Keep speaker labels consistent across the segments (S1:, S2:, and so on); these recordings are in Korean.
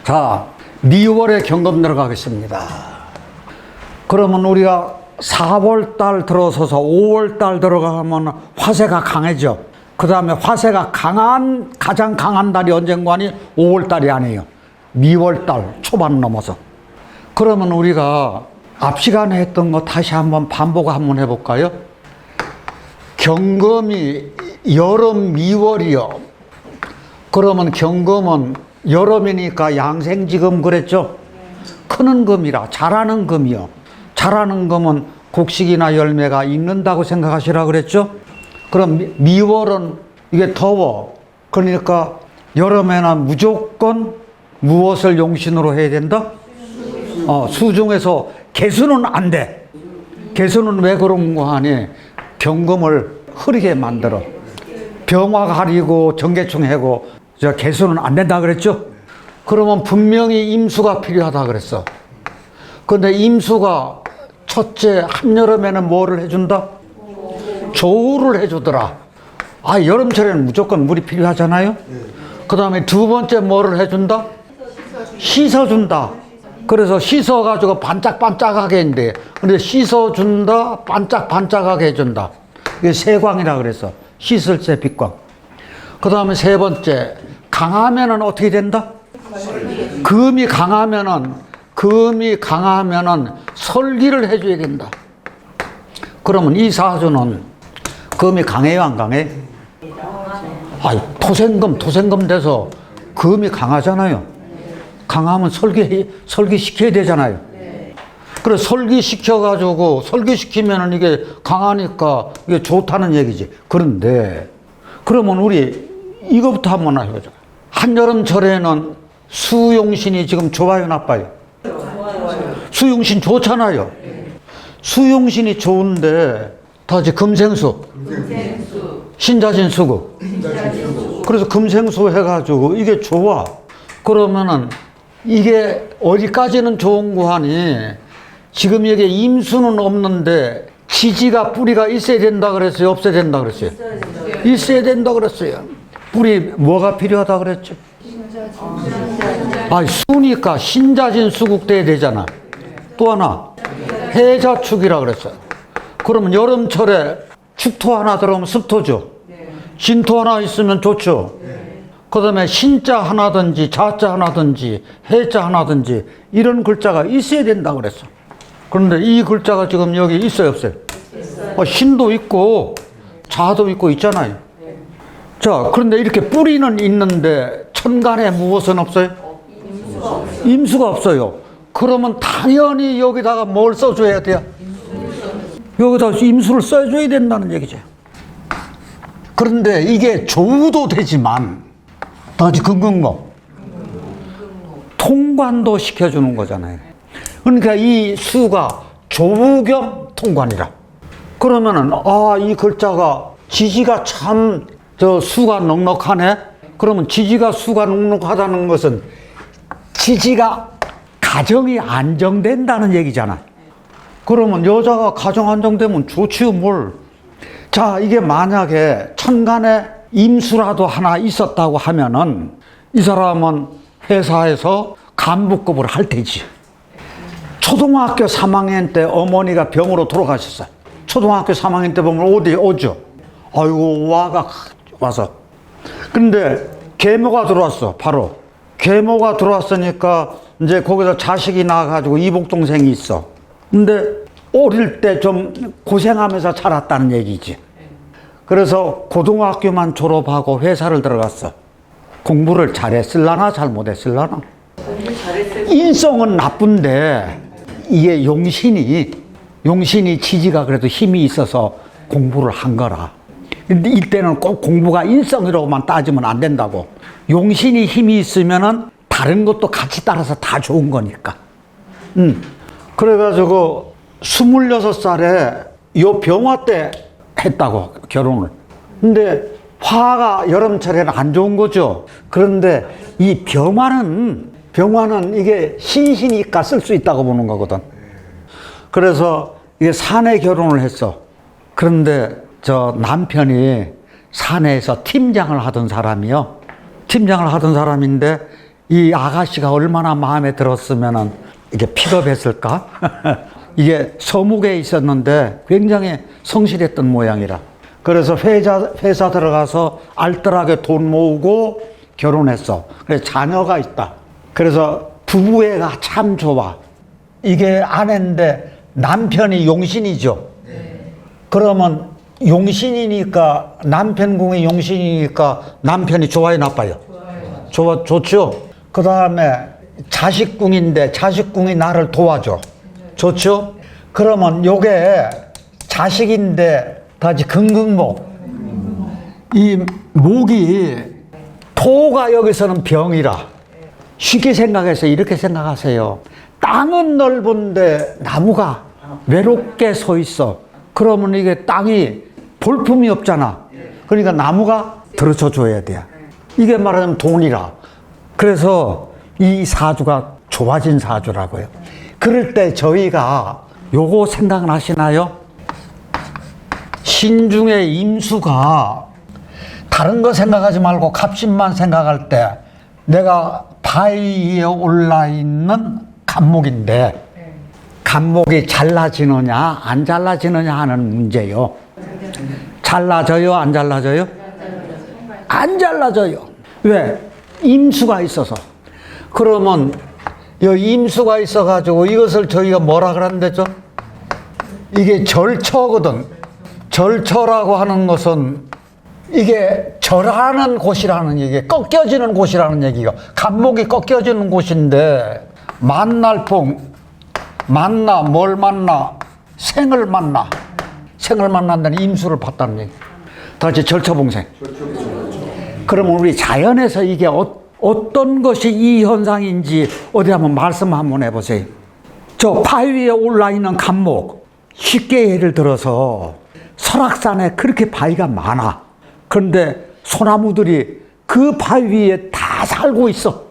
S1: 자, 미월에 경금 들어가겠습니다. 그러면 우리가 4월달 들어서서 5월달 들어가면 화세가 강해져. 그 다음에 화세가 가장 강한 달이 언젠가니 5월달이 아니에요. 미월달 초반 넘어서. 그러면 우리가 앞 시간에 했던 거 다시 한번 반복 한번 해볼까요? 경금이 여름 미월이요. 그러면 경금은 여름이니까 양생지금 그랬죠? 크는 금이라 자라는 금이요. 자라는 금은 곡식이나 열매가 익는다고 생각하시라 그랬죠? 그럼 미월은 이게 더워. 그러니까 여름에는 무조건 무엇을 용신으로 해야 된다? 수중에서 개수는 안 돼. 개수는 왜 그런가 하니 경금을 흐리게 만들어. 병화 가리고 정계충 해고 개수는 안 된다 그랬죠? 그러면 분명히 임수가 필요하다 그랬어. 근데 임수가 첫째 한여름에는 뭐를 해준다? 조우를 해주더라. 여름철에는 무조건 물이 필요하잖아요. 그 다음에 두 번째 뭐를 해준다? 씻어준다. 그래서 씻어가지고 반짝반짝하게 했는데, 근데 씻어준다, 반짝반짝하게 해준다. 이게 세광이라 그래서 씻을 때 빛광. 그 다음에 세 번째, 강하면은 어떻게 된다? 금이 강하면은 설기를 해줘야 된다. 그러면 이 사주는 금이 강해요, 안 강해? 토생금 돼서 금이 강하잖아요. 강하면 설기시켜야 되잖아요. 그래서 설기시켜가지고, 설기시키면은 이게 강하니까 이게 좋다는 얘기지. 그런데, 그러면 우리 이거부터 한번 해보자. 한여름철에는 수용신이 지금 좋아요, 나빠요? 수용신 좋잖아요. 수용신이 좋은데, 다시 금생수. 신자진수국. 그래서 금생수 해가지고 이게 좋아. 그러면은 이게 어디까지는 좋은 거 하니, 지금 여기 임수는 없는데 지지가 뿌리가 있어야 된다 그랬어요? 없어야 된다 그랬어요? 있어야 된다 그랬어요. 뿌리 뭐가 필요하다 그랬죠? 수니까 신자진 수국 돼야 되잖아. 또 하나 해자축이라 그랬어요. 그러면 여름철에 축토 하나 들어오면 습토죠. 진토 하나 있으면 좋죠. 그 다음에 신자 하나든지 자자 하나든지 해자 하나든지 이런 글자가 있어야 된다 그랬어. 그런데 이 글자가 지금 여기 있어요, 없어요? 신도 있고 자도 있고 있잖아요. 자, 그런데 이렇게 뿌리는 있는데 천간에 무엇은 없어요? 임수가 없어요. 그러면 당연히 여기다가 뭘 써줘야 돼요? 여기다 임수를 써줘야 된다는 얘기죠. 그런데 이게 조우도 되지만 다시 금금목 통관도 시켜주는 거잖아요. 그러니까 이 수가 조우 겸 통관이라. 그러면은 이 글자가 지지가 참 수가 넉넉하네. 그러면 지지가 수가 넉넉하다는 것은 지지가 가정이 안정된다는 얘기잖아. 그러면 여자가 가정 안정되면 좋지요, 뭘. 자, 이게 만약에 천간에 임수라도 하나 있었다고 하면은 이 사람은 회사에서 간부급을 할 테지. 초등학교 3학년 때 어머니가 병으로 돌아가셨어요. 초등학교 3학년 때 보면 오죠. 아이고, 와서. 근데 계모가 들어왔어, 바로. 계모가 들어왔으니까 이제 거기서 자식이 나와가지고 이복동생이 있어. 근데 어릴 때 좀 고생하면서 자랐다는 얘기지. 그래서 고등학교만 졸업하고 회사를 들어갔어. 공부를 잘했을라나 잘 못했을라나. 인성은 나쁜데 이게 용신이 지지가 그래도 힘이 있어서 공부를 한 거라. 근데 이때는 꼭 공부가 인성이라고만 따지면 안 된다고. 용신이 힘이 있으면은 다른 것도 같이 따라서 다 좋은 거니까. 그래가지고 26살에 요 병화 때 했다고, 결혼을. 근데 화가 여름철에는 안 좋은 거죠. 그런데 이 병화는 이게 신이니까 쓸 수 있다고 보는 거거든. 그래서 이게 사내 결혼을 했어. 그런데 저 남편이 사내에서 팀장을 하던 사람이요. 팀장을 하던 사람인데 이 아가씨가 얼마나 마음에 들었으면은 이게 픽업했을까? 이게 서무계에 있었는데 굉장히 성실했던 모양이라. 그래서 회사 들어가서 알뜰하게 돈 모으고 결혼했어. 그래서 자녀가 있다. 그래서 부부애가 참 좋아. 이게 아내인데 남편이 용신이죠. 그러면 용신이니까, 남편 궁이 용신이니까 남편이 좋아요, 나빠요? 좋죠. 그 다음에 자식궁인데 자식궁이 나를 도와줘. 좋죠. 그러면 요게 자식인데 다시 금극목. 이 목이, 토가 여기서는 병이라. 쉽게 생각해서 이렇게 생각하세요. 땅은 넓은데 나무가 외롭게 서 있어. 그러면 이게 땅이 볼품이 없잖아. 그러니까 나무가 들어쳐 줘야 돼. 이게 말하자면 돈이라. 그래서 이 사주가 좋아진 사주라고요. 그럴 때 저희가 요거 생각나시나요? 신중의 임수가 다른 거 생각하지 말고 갑신만 생각할 때, 내가 바위 위에 올라 있는 간목인데 간목이 잘라지느냐 안 잘라지느냐 하는 문제요. 잘라져요, 안 잘라져요? 안 잘라져요. 왜? 임수가 있어서. 그러면 이 임수가 있어가지고 이것을 저희가 뭐라 그러는데죠? 이게 절처거든. 절처라고 하는 것은 이게 절하는 곳이라는 얘기, 꺾여지는 곳이라는 얘기가, 간목이 꺾여지는 곳인데, 만날풍, 만나, 뭘 만나? 생을 만나. 생을 만난다는 임수를 봤다는 얘기. 다시 절처봉생. 그러면 우리 자연에서 이게 어떤 것이 이 현상인지 어디 한번 말씀 한번 해보세요. 저 바위 위에 올라있는 간목, 쉽게 예를 들어서 설악산에 그렇게 바위가 많아. 그런데 소나무들이 그 바위 위에 다 살고 있어.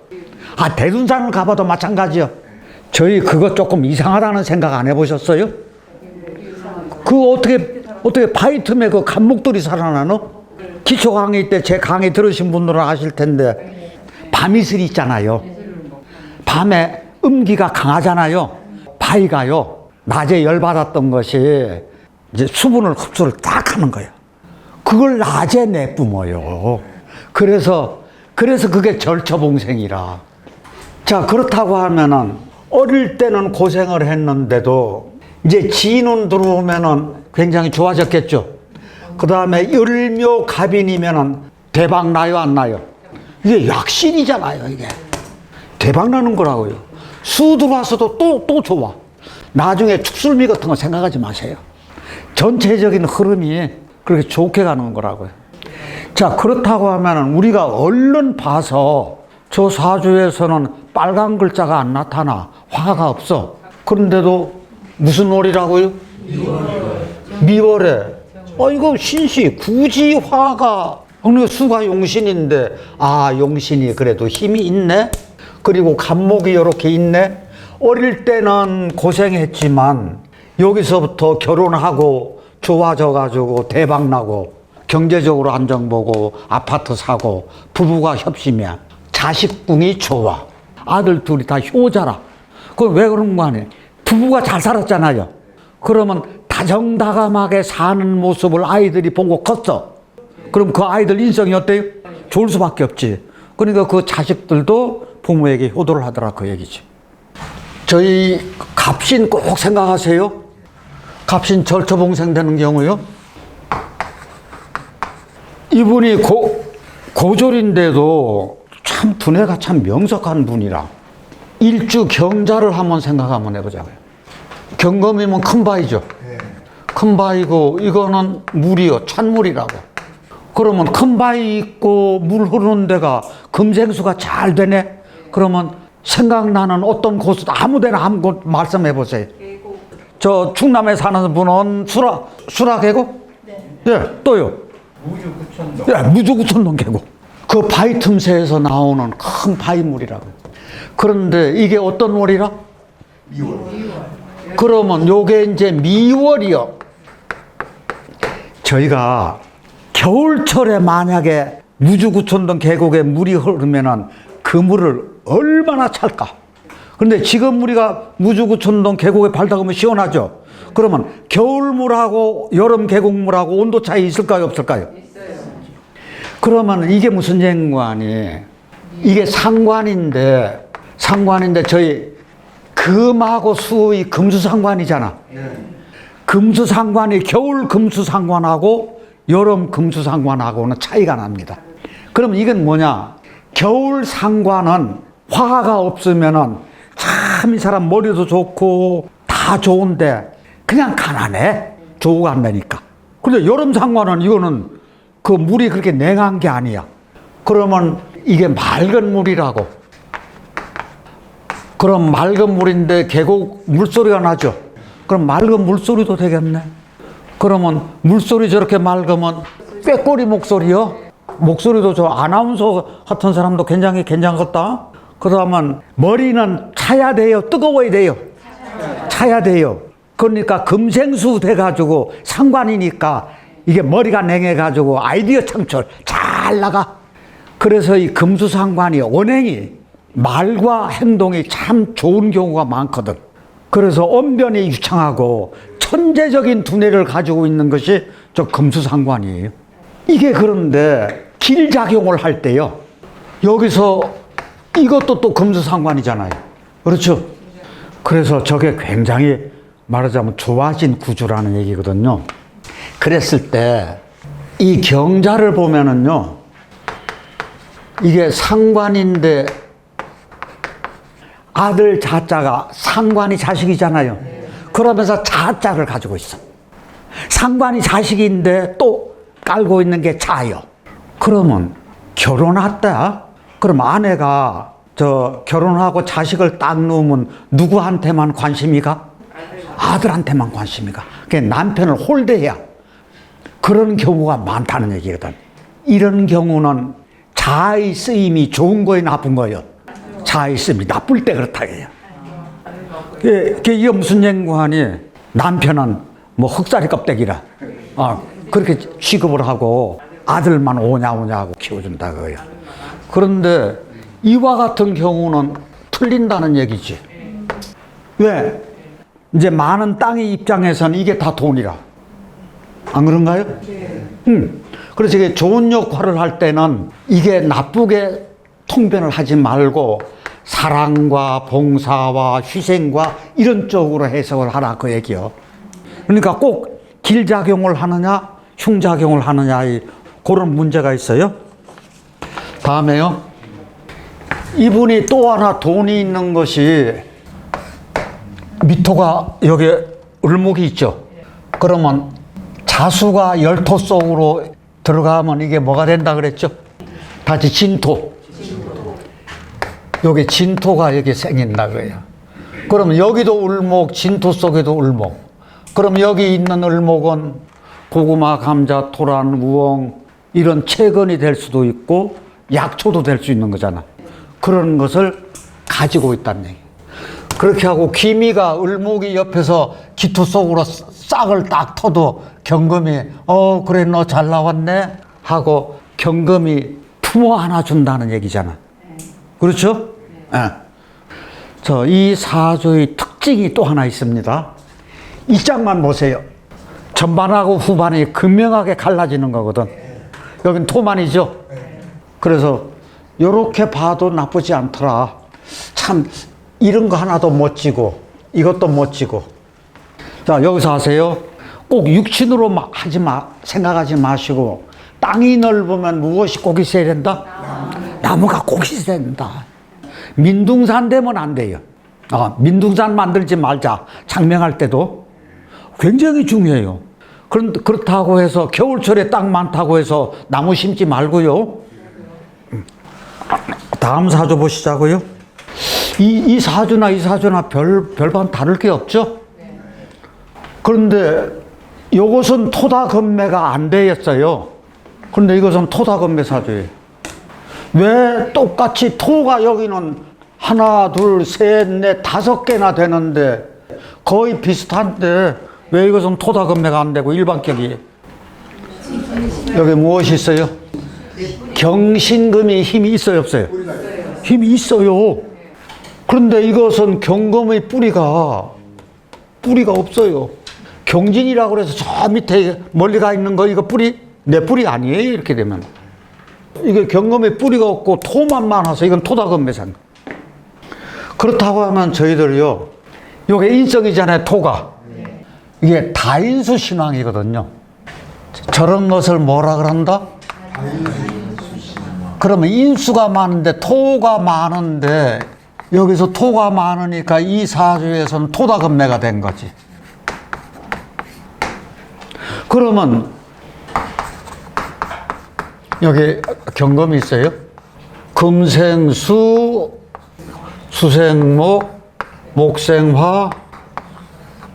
S1: 아, 대둔산을 가봐도 마찬가지요. 저희 그거 조금 이상하다는 생각 안 해보셨어요? 그 어떻게 바위 틈에 그 간목들이 살아나노? 기초 강의 때 제 강의 들으신 분들은 아실 텐데, 밤이슬 있잖아요. 밤에 음기가 강하잖아요. 바위가요, 낮에 열받았던 것이 이제 수분을 흡수를 딱 하는 거예요. 그걸 낮에 내뿜어요. 그래서 그게 절처봉생이라. 자, 그렇다고 하면은 어릴 때는 고생을 했는데도 이제 진운 들어오면은 굉장히 좋아졌겠죠. 그 다음에 열묘 갑인이면은 대박 나요, 안 나요? 이게 약신이잖아요, 이게. 대박 나는 거라고요. 수 들어와서도 또 좋아. 나중에 축술미 같은 거 생각하지 마세요. 전체적인 흐름이 그렇게 좋게 가는 거라고요. 자, 그렇다고 하면 우리가 얼른 봐서 저 사주에서는 빨간 글자가 안 나타나, 화가 없어. 그런데도 무슨 월이라고요? 미월에. 이거 신시, 굳이 화가, 수가 용신인데, 아, 용신이 그래도 힘이 있네? 그리고 간목이 이렇게 있네? 어릴 때는 고생했지만 여기서부터 결혼하고 좋아져가지고 대박나고 경제적으로 안정보고 아파트 사고 부부가 협심이야. 자식궁이 좋아. 아들 둘이 다 효자라. 그건 왜 그런 거 아니에요? 부부가 잘 살았잖아요. 그러면 다정다감하게 사는 모습을 아이들이 보고 컸어. 그럼 그 아이들 인성이 어때요? 좋을 수밖에 없지. 그러니까 그 자식들도 부모에게 효도를 하더라, 그 얘기지. 저희 갑신 꼭 생각하세요. 갑신 절처봉생 되는 경우요. 이분이 고졸인데도 참 두뇌가 참 명석한 분이라. 일주 경자를 한번 생각 한번 해보자고요. 경금이면 큰 바위죠. 큰 바위고 이거는 물이요, 찬물이라고. 그러면 큰 바위 있고 물 흐르는 데가 금생수가 잘 되네. 그러면 생각나는 어떤 곳, 아무데나 한 곳 말씀해 보세요. 저 충남에 사는 분은 수라 계곡? 네. 예, 또요. 무주구천동. 예, 무주구천동 계곡. 그 바위 틈새에서 나오는 큰 바위물이라고. 그런데 이게 어떤 월이라? 미월. 그러면 요게 이제 미월이요. 저희가 겨울철에 만약에 무주구천동 계곡에 물이 흐르면은 그 물을 얼마나 찰까? 근데 지금 우리가 무주구천동 계곡에 발 닦으면 시원하죠? 그러면 겨울물하고 여름 계곡물하고 온도 차이 있을까요? 없을까요? 있어요. 그러면 이게 무슨 상관이? 이게 상관인데 저희 금하고 수의 금수상관이잖아. 금수상관이 겨울 금수상관하고 여름 금수상관하고는 차이가 납니다. 그럼 이건 뭐냐? 겨울 상관은 화가 없으면은 참 이 사람 머리도 좋고 다 좋은데 그냥 가난해. 좋고 한다니까. 근데 여름 상관은 이거는 그 물이 그렇게 냉한 게 아니야. 그러면 이게 맑은 물이라고. 그럼 맑은 물인데 계곡 물소리가 나죠. 그럼 맑은 물소리도 되겠네. 그러면 물소리 저렇게 맑으면 꾀꼬리 목소리요. 목소리도 저 아나운서 같은 사람도 굉장히 괜찮겠다. 그러면 머리는 차야 돼요? 뜨거워야 돼요? 차야 돼요. 그러니까 금생수 돼가지고 상관이니까 이게 머리가 냉해가지고 아이디어 창출 잘 나가. 그래서 이 금수상관이 언행이 말과 행동이 참 좋은 경우가 많거든. 그래서 언변이 유창하고 천재적인 두뇌를 가지고 있는 것이 저 금수상관이에요. 이게 그런데 길작용을 할 때요. 여기서 이것도 또 금수상관이잖아요. 그렇죠? 그래서 저게 굉장히 말하자면 좋아진 구조라는 얘기거든요. 그랬을 때 이 경자를 보면은요. 이게 상관인데 아들 자자가 상관이 자식이잖아요. 그러면서 자자를 가지고 있어. 상관이 자식인데 또 깔고 있는 게 자요. 그러면 결혼했다. 그럼 아내가 저 결혼하고 자식을 딱 놓으면 누구한테만 관심이 가? 아들한테만 관심이 가. 그러니까 남편을 홀대해야. 그런 경우가 많다는 얘기거든. 이런 경우는 자의 쓰임이 좋은 거예요, 나쁜 거예요? 자의 쓰임이 나쁠 때 그렇다 해요. 이게 무슨 연관이? 남편은 뭐 흑사리 껍데기라. 그렇게 취급을 하고 아들만 오냐 하고 키워준다 그거예요. 그런데 이와 같은 경우는 틀린다는 얘기지. 왜? 이제 많은 땅의 입장에서는 이게 다 돈이라. 안 그런가요? 그래서 이게 좋은 역할을 할 때는 이게 나쁘게 통변을 하지 말고 사랑과 봉사와 희생과 이런 쪽으로 해석을 하라 그 얘기요. 그러니까 꼭 길작용을 하느냐 흉작용을 하느냐 그런 문제가 있어요. 다음에요. 이분이 또 하나 돈이 있는 것이 미토가 여기 을목이 있죠. 그러면 자수가 열토 속으로 들어가면 이게 뭐가 된다 그랬죠? 다시 진토. 여기 진토가 여기 생긴다 그래요. 그러면 여기도 을목, 진토 속에도 을목. 그럼 여기 있는 을목은 고구마, 감자, 토란, 우엉 이런 채건이 될 수도 있고 약초도 될 수 있는 거잖아. 그런 것을 가지고 있다는 얘기. 그렇게 하고 기미가 을목이 옆에서 기토 속으로 싹을 딱 터도 경금이 그래 너 잘 나왔네 하고 경금이 품어 하나 준다는 얘기잖아. 그렇죠? 이 사주의 특징이 또 하나 있습니다. 이 장만 보세요. 전반하고 후반이 극명하게 갈라지는 거거든. 여긴 토만이죠. 그래서 이렇게 봐도 나쁘지 않더라. 참 이런 거 하나도 멋지고 이것도 멋지고. 자, 여기서 하세요. 꼭 육신으로 생각하지 마시고 땅이 넓으면 무엇이 꼭 있어야 된다? 나무가 꼭 있어야 된다. 민둥산 되면 안 돼요. 민둥산 만들지 말자. 장명할 때도 굉장히 중요해요. 그렇다고 해서 겨울철에 땅 많다고 해서 나무 심지 말고요. 다음 사주 보시자고요. 이 사주나 별반 다를 게 없죠. 그런데 이것은 토다건매가 안 되었어요. 그런데 이것은 토다건매 사주예요. 왜 똑같이 토가 여기는 하나, 둘, 셋, 넷, 5개나 되는데 거의 비슷한데 왜 이것은 토다건매가 안 되고 일반격이? 여기 무엇이 있어요? 경신금이 힘이 있어요, 없어요? 힘이 있어요. 그런데 이것은 경금의 뿌리가 없어요. 경진이라고 해서 저 밑에 멀리 가 있는 거, 이거 뿌리, 내 뿌리 아니에요. 이렇게 되면. 이게 경금의 뿌리가 없고 토만 많아서 이건 토다금매산. 그렇다고 하면 저희들요, 요게 인성이잖아요, 토가. 이게 다인수 신앙이거든요. 저런 것을 뭐라 그런다? 그러면 인수가 많은데 토가 많은데 여기서 토가 많으니까 이 사주에서는 토다금매가 된 거지. 그러면 여기 경금이 있어요. 금생수, 수생목, 목생화,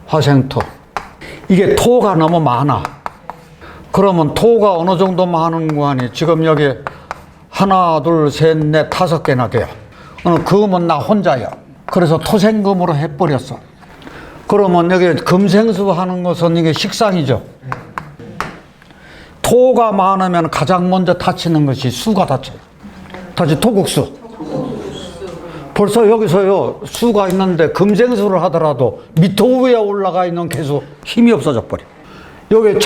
S1: 화생토. 이게 토가 너무 많아. 그러면 토가 어느 정도 많은 거 아니? 지금 여기 하나, 둘, 셋, 넷, 5개나 돼요. 금은 나 혼자야. 그래서 토생금으로 해버렸어. 그러면 여기 금생수 하는 것은 이게 식상이죠. 토가 많으면 가장 먼저 다치는 것이 수가 다쳐요. 다시 토국수. 벌써 여기서요, 수가 있는데 금생수를 하더라도 미토 위에 올라가 있는 개수 힘이 없어져 버려. 여기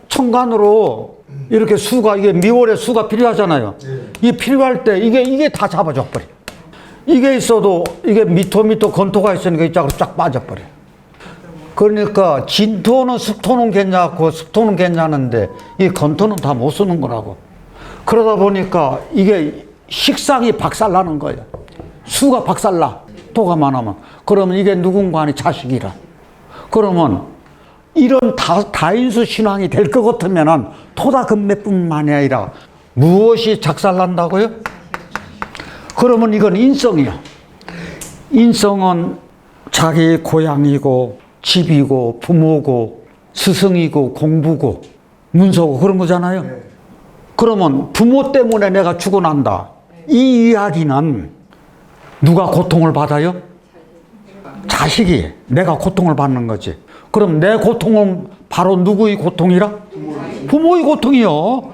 S1: 천간으로 이렇게 수가, 이게 미월에 수가 필요하잖아요. 이 필요할 때 이게 다 잡아줘 버려. 이게 있어도 이게 미토 건토가 있으니까 이 짝으로 쫙 빠져버려. 그러니까 진토는 습토는 괜찮고 습토는 괜찮은데 이 건토는 다 못 쓰는 거라고. 그러다 보니까 이게 식상이 박살나는 거예요. 수가 박살나. 토가 많으면. 그러면 이게 누군가 아니 자식이라. 그러면 이런 다인수 신앙이 될 것 같으면은 토다금매뿐만이 아니라 무엇이 작살난다고요? 그러면 이건 인성이야. 인성은 자기 고향이고 집이고 부모고 스승이고 공부고 문서고 그런 거잖아요. 그러면 부모 때문에 내가 죽어난다. 이 이야기는 누가 고통을 받아요? 자식이 내가 고통을 받는 거지. 그럼 내 고통은 바로 누구의 고통이라? 부모의 고통이요.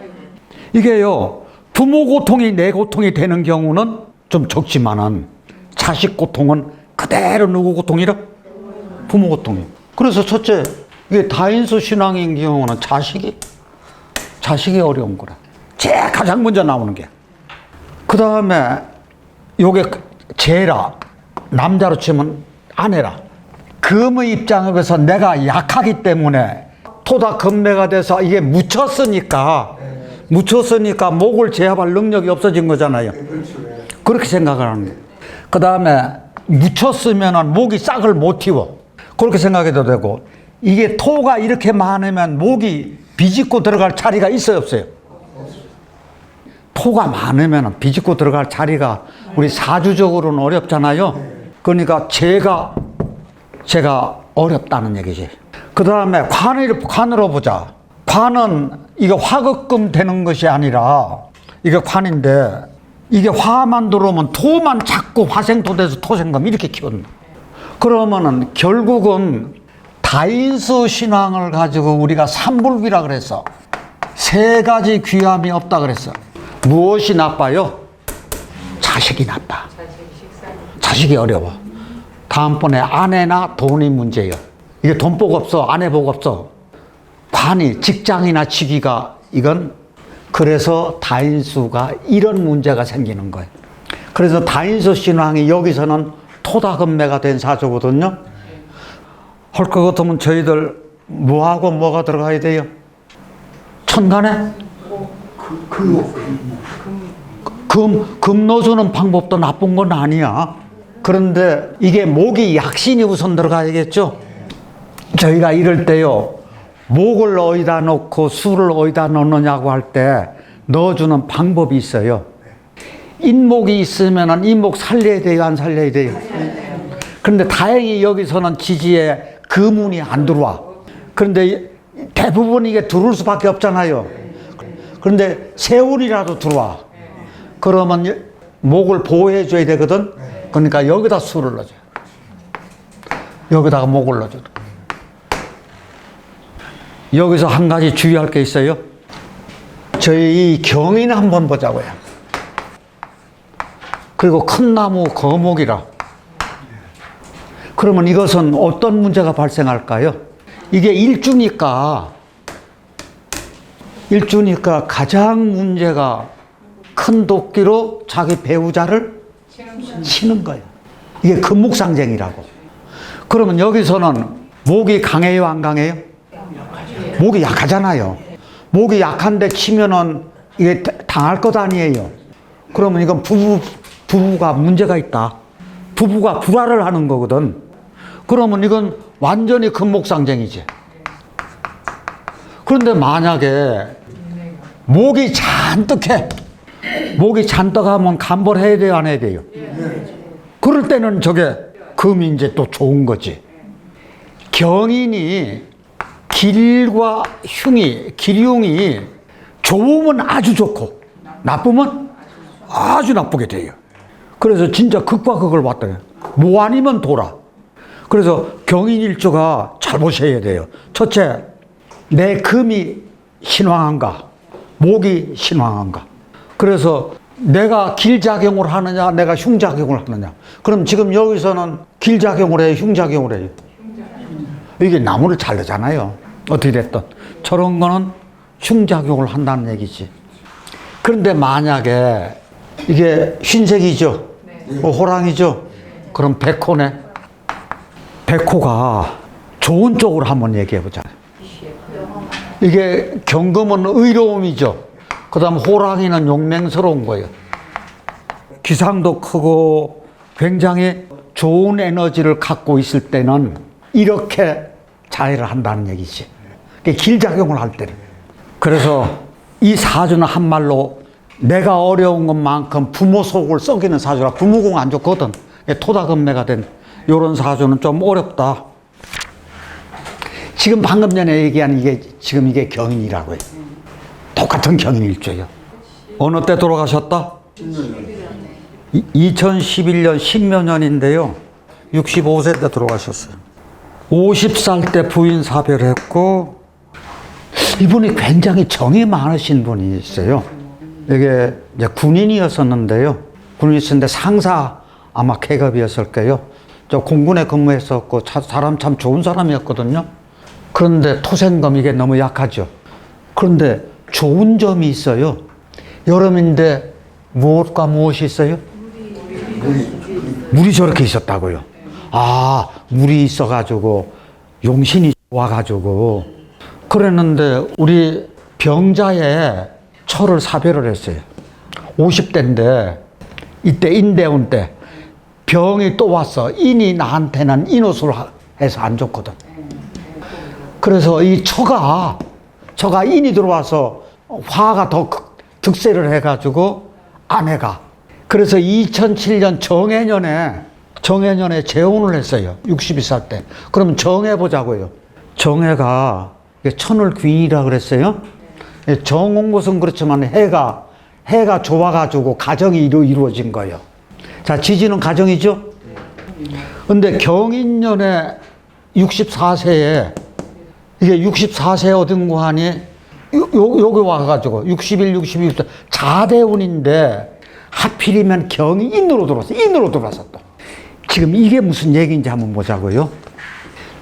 S1: 이게요, 부모 고통이 내 고통이 되는 경우는 좀 적지만은 자식 고통은 그대로 누구 고통이라? 부모 고통이요. 그래서 첫째, 이게 다인수 신앙인 경우는 자식이 어려운 거라. 제일 가장 먼저 나오는 게. 그 다음에 요게 제라, 남자로 치면 아내라. 금의 입장에서 내가 약하기 때문에 토다금매가 돼서 이게 묻혔으니까 목을 제압할 능력이 없어진 거잖아요. 그렇게 생각을 하는 거예요. 그 다음에 묻혔으면 목이 싹을 못 틔워. 그렇게 생각해도 되고, 이게 토가 이렇게 많으면 목이 비집고 들어갈 자리가 있어요, 없어요? 토가 많으면 비집고 들어갈 자리가 우리 사주적으로는 어렵잖아요. 그러니까 제가 어렵다는 얘기지. 그 다음에 관으로 보자. 관은 이게 화극금 되는 것이 아니라 이게 관인데, 이게 화만 들어오면 토만 자꾸 화생토 돼서 토생금 이렇게 키운다. 그러면은 결국은 다인수 신앙을 가지고 우리가 삼불귀라 그랬어. 3가지 귀함이 없다 그랬어. 무엇이 나빠요? 자식이 나빠. 자식이 어려워. 다음번에 아내나 돈이 문제예요. 이게 돈 복 없어, 아내 복 없어. 관이 직장이나 직위가, 이건 그래서 다인수가 이런 문제가 생기는 거예요. 그래서 다인수 신앙이 여기서는 토다금매가 된 사주거든요. 할 것 같으면 저희들 뭐하고 뭐가 들어가야 돼요? 천간에? 금 넣어주는 방법도 나쁜 건 아니야. 그런데 이게 목이 약신이 우선 들어가야겠죠. 저희가 이럴 때요, 목을 어디다 넣고 수를 어디다 넣느냐고 할 때 넣어주는 방법이 있어요. 인목이 있으면 인목 살려야 돼요, 안 살려야 돼요? 그런데 다행히 여기서는 지지에 금운이 안 들어와. 그런데 대부분 이게 들어올 수밖에 없잖아요. 그런데 세운이라도 들어와. 그러면 목을 보호해 줘야 되거든. 그러니까 여기다 수를 넣어줘요. 여기다가 목을 넣어줘. 여기서 한 가지 주의할 게 있어요. 저희 이 경인 한번 보자고요. 그리고 큰 나무 거목이라. 그러면 이것은 어떤 문제가 발생할까요? 이게 일주니까 가장 문제가 큰 도끼로 자기 배우자를 치는 거예요. 이게 금목상쟁이라고. 그러면 여기서는 목이 강해요, 안 강해요? 목이 약하잖아요. 목이 약한데 치면은 이게 당할 것 아니에요. 그러면 이건 부부가 문제가 있다. 부부가 불화를 하는 거거든. 그러면 이건 완전히 금목상쟁이지. 그런데 만약에 목이 잔뜩하면 감벌해야 돼요, 안 해야 돼요? 그럴 때는 저게 금이 이제 또 좋은 거지. 경인이 길과 기흉이 좋으면 아주 좋고 나쁘면 아주 나쁘게 돼요. 그래서 진짜 극과 극을 봤더니 뭐 아니면 돌아. 그래서 경인일주가 잘 보셔야 돼요. 첫째, 내 금이 신왕한가, 목이 신왕한가. 그래서 내가 길작용을 하느냐, 내가 흉작용을 하느냐. 그럼 지금 여기서는 길작용을 해요, 흉작용을 해요? 이게 나무를 자르잖아요. 어떻게 됐든. 저런 거는 흉작용을 한다는 얘기지. 그런데 만약에 이게 흰색이죠? 호랑이죠? 그럼 백호네. 백호가 좋은 쪽으로 한번 얘기해 보자. 이게 경금은 의로움이죠. 그 다음 호랑이는 용맹스러운 거예요. 기상도 크고 굉장히 좋은 에너지를 갖고 있을 때는 이렇게 자해를 한다는 얘기지. 길작용을 할 때는. 그래서 이 사주는 한말로 내가 어려운 것만큼 부모 속을 썩이는 사주라. 부모공 안 좋거든. 토다금매가 된 이런 사주는 좀 어렵다. 지금 방금 전에 얘기한 이게 경인이라고 해요. 똑같은 경인일주예요. 어느 때 돌아가셨다? 2011년 10몇 년인데요. 65세 때 돌아가셨어요. 50살 때 부인 사별했고, 이분이 굉장히 정이 많으신 분이 있어요. 이게 이제 군인이었었는데요. 군인이었는데 상사 아마 계급이었을 거예요. 저 공군에 근무했었고 사람 참 좋은 사람이었거든요. 그런데 토생금 이게 너무 약하죠. 그런데 좋은 점이 있어요. 여름인데 무엇과 무엇이 있어요? 물이 저렇게 있었다고요. 아, 물이 있어가지고 용신이 와가지고 그랬는데 우리 병자에 철을 사별을 했어요. 50대인데 이때 인대운 때 병이 또 왔어. 인이 나한테는 인옷을 해서 안 좋거든. 그래서 이 처가 인이 들어와서 화가 더 득세를 해가지고 아내가 그래서 2007년 정해년에 재혼을 했어요. 62살 때. 그럼 정해보자고요. 정해가 천을귀인이라 그랬어요. 정온 것은 그렇지만 해가 좋아가지고 가정이 이루어진 거예요. 자, 지지는 가정이죠? 근데 경인년에 64세에 이게 64세 어딘고 하니 여기 와가지고 61, 62, 자대운인데 하필이면 경이 인으로 들어왔어 또. 지금 이게 무슨 얘기인지 한번 보자고요.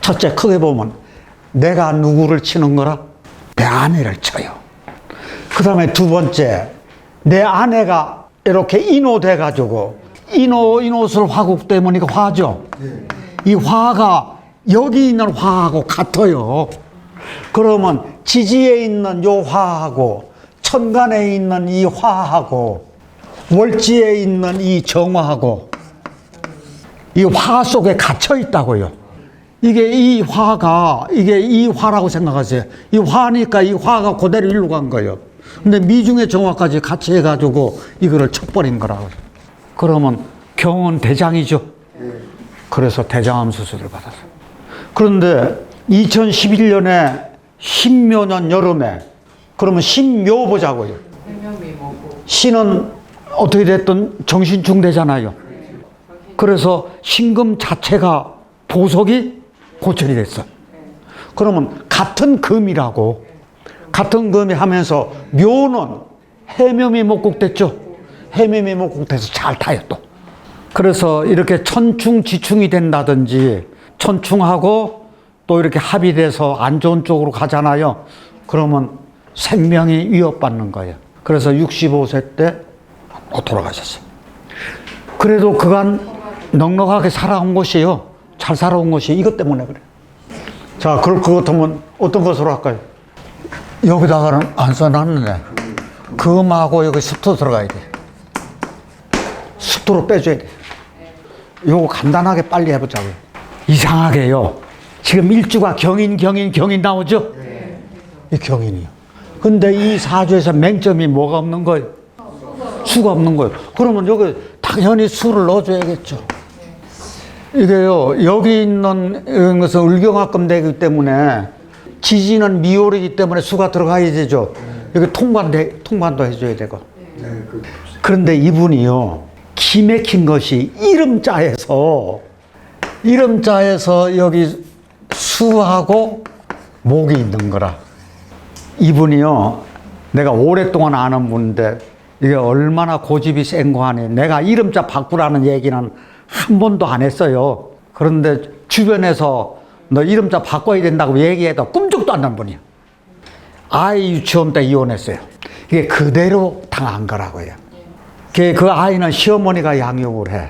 S1: 첫째, 크게 보면 내가 누구를 치는 거라? 내 아내를 쳐요. 그 다음에 두 번째, 내 아내가 이렇게 인호돼가지고 인옷을 화국 때문에 이거 화죠. 이 화가 여기 있는 화하고 같아요. 그러면 지지에 있는 요 화하고 천간에 있는 이 화하고 월지에 있는 이 정화하고 이 화 속에 갇혀 있다고요. 이게 이 화라고 생각하세요. 이 화니까 이 화가 그대로 일로 간 거예요. 근데 미중의 정화까지 같이 해가지고 이거를 쳐버린 거라고. 그러면 경은 대장이죠. 그래서 대장암 수술을 받았어요. 그런데 2011년에 신묘년 여름에 그러면 신묘 보자고요. 신은 어떻게 됐든 정신충되잖아요. 그래서 신금 자체가 보석이 고철이 됐어. 그러면 같은 금이라고 같은 금이 하면서 묘는 해묘미 목국됐죠. 해묘미 목국돼서 잘 타요 또. 그래서 이렇게 천충지충이 된다든지 천충하고 또 이렇게 합의돼서 안 좋은 쪽으로 가잖아요. 그러면 생명이 위협받는 거예요. 그래서 65세 때 돌아가셨어요. 그래도 그간 넉넉하게 살아온 것이요. 잘 살아온 것이 이것 때문에 그래. 자, 그렇다면 어떤 것으로 할까요? 여기다가는 안 써놨네. 금하고 여기 습도 들어가야 돼. 습도로 빼줘야 돼. 요거 간단하게 빨리 해보자고요. 이상하게요. 지금 일주가 경인 나오죠? 이 경인이요. 근데 이 사주에서 맹점이 뭐가 없는 거예요? 수가 없는 거예요. 그러면 여기 당연히 수를 넣어줘야겠죠. 이게요, 여기 있는 것은 을경합금되기 때문에 지지는 미월이기 때문에 수가 들어가야 되죠. 여기 통관도 해줘야 되고. 그런데 이분이요, 기맥힌 것이 이름자에서 여기 수하고 목이 있는 거라. 이분이요, 내가 오랫동안 아는 분인데 이게 얼마나 고집이 센 거 아니에요. 내가 이름자 바꾸라는 얘기는 한 번도 안 했어요. 그런데 주변에서 너 이름자 바꿔야 된다고 얘기해도 꿈쩍도 안 난 분이야. 아이 유치원 때 이혼했어요. 이게 그대로 당한 거라고요. 그 아이는 시어머니가 양육을 해.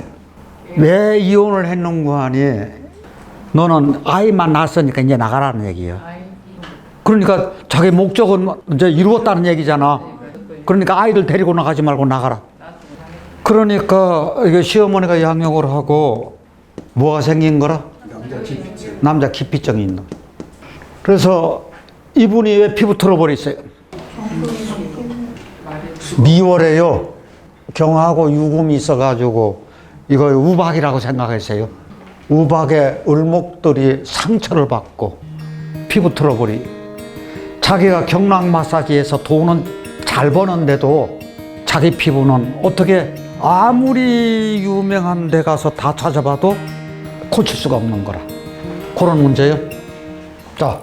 S1: 왜 이혼을 했는고 하니 너는 아이만 낳았으니까 이제 나가라는 얘기예요. 그러니까 자기 목적은 이제 이루었다는 얘기잖아. 그러니까 아이들 데리고 나가지 말고 나가라. 그러니까 이게 시어머니가 양육을 하고 뭐가 생긴 거라? 남자 기피증이 있는. 그래서 이분이 왜 피부 트러블이 있어요? 미월에요, 경하고 유금이 있어가지고 이거 우박이라고 생각했어요. 우박에 을목들이 상처를 받고 피부 트러블이, 자기가 경락 마사지에서 돈은 잘 버는데도 자기 피부는 어떻게 아무리 유명한 데 가서 다 찾아봐도 고칠 수가 없는 거라. 그런 문제예요. 자,